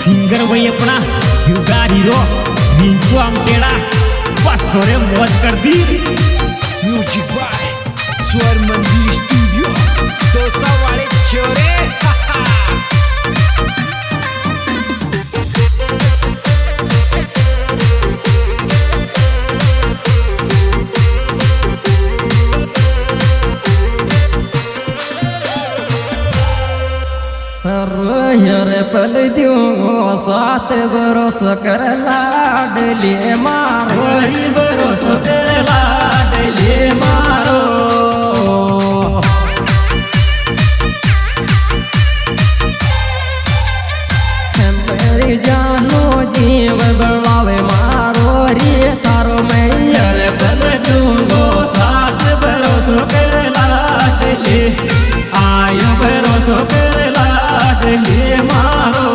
Singer वही अपना दिलदार हीरो रिंकू आमटेड़ा छोरे मौज कर दी। म्यूजिक बाय स्वर मंदिर स्टूडियो दोसा वाले छोरे। रे पल दियो सात बरस कर लाडली मारो री बरस कर लाडली मारो मेरी जानो जीव बड़ावे मारो री तारो मैया रे पल दूंगो सात बरस कर लाडली आयो बरस कर लाडली मारो।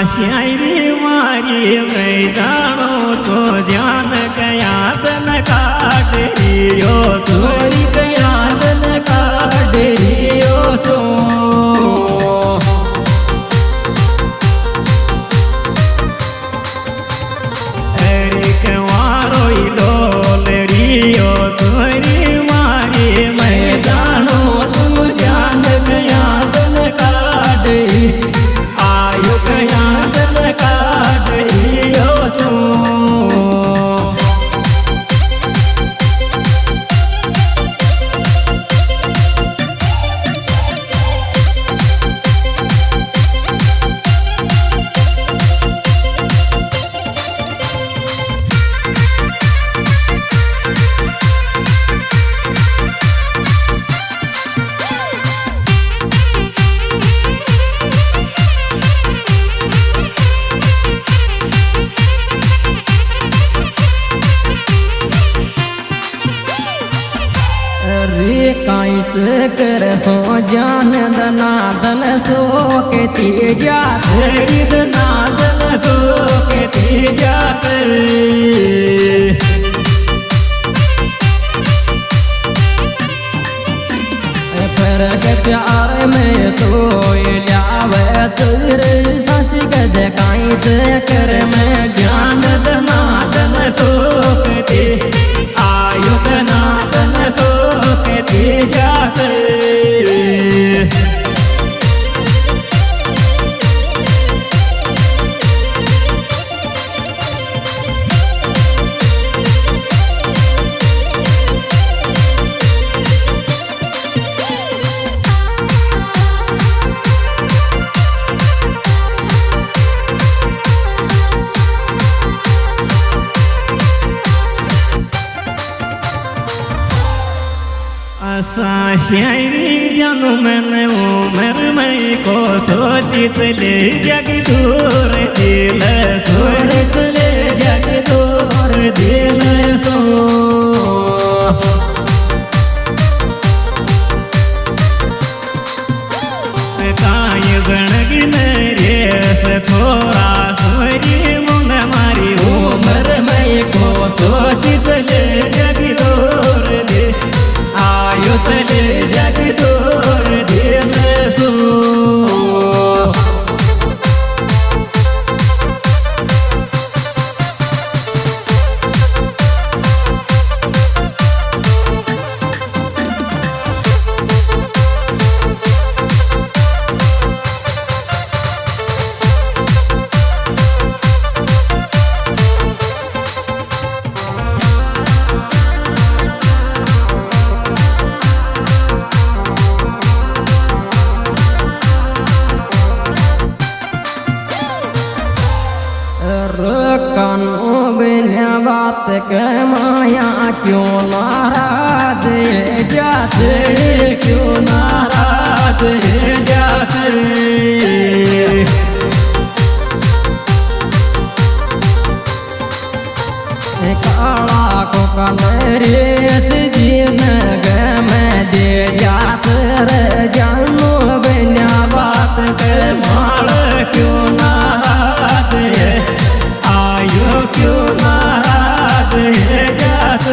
शायरी मारी मैं जानो तो ध्यान गया तन काट रियो चोरी गया तन काट रियो चो एक वारो डोल रियो चोरी मारी मैं जानो तू ध्यान गया तन काट आयो गया तन काट रियो चो। कांच कर सो जान दनादन सो के तेजा तेरी दनादन सो के तेजा फर्क प्यार में तो लावे चुर सच कद कांच कर में जान दनादन सो के आयो दनादन सो के जाते शायरी जानू मैंने उम्र में को सोची चले जग दूर दिल सोर चले जग दूर दिल सो काय गणगिन रेस थोड़ा सोरी मुन मारी उम्र में को सोची चले जग दूर दिल आयो चले जग दूर दिल सो। बात के माया क्यों नाराज जाते क्यों नाराज जाते नरेश जी नगम दे जासर जानो बन्या बात के माल क्यों नाराज है आयो क्यों नाराज है जात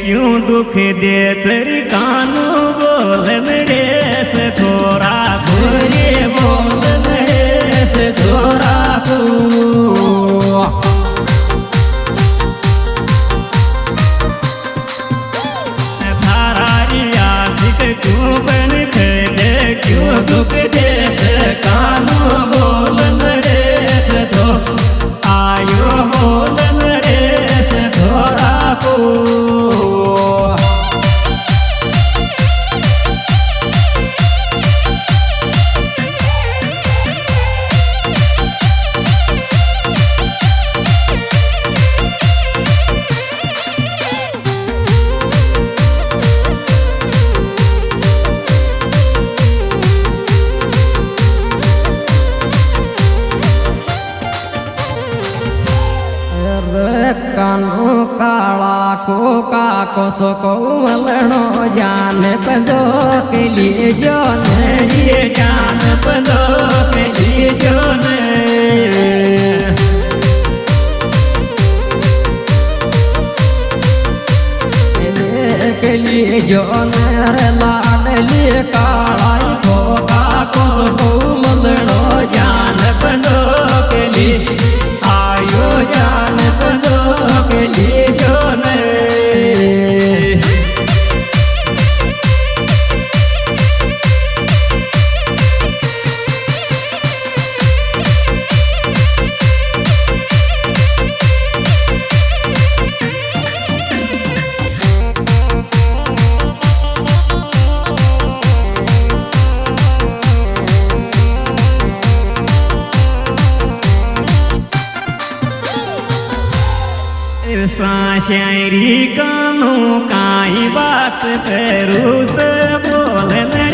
क्यों दुख दे चरी कानू बोलन रे से छोरा गोरे बोलन रे से छोरा को थारारी आशिक क्यों बन खेले क्यों दुख दे कानू बोलन रे से छो आयो बोलन रे से छोरा को कानो काला को काको सो को मलनो जान पंजो के लिए जो ये जान पंजो के लिए जो के लिए जो लाडली कालाई को काको सो को मलनो जान पंजो के लिए आयो जान पंजो के लिए जो शायरी कानू काई बात करू से बोलने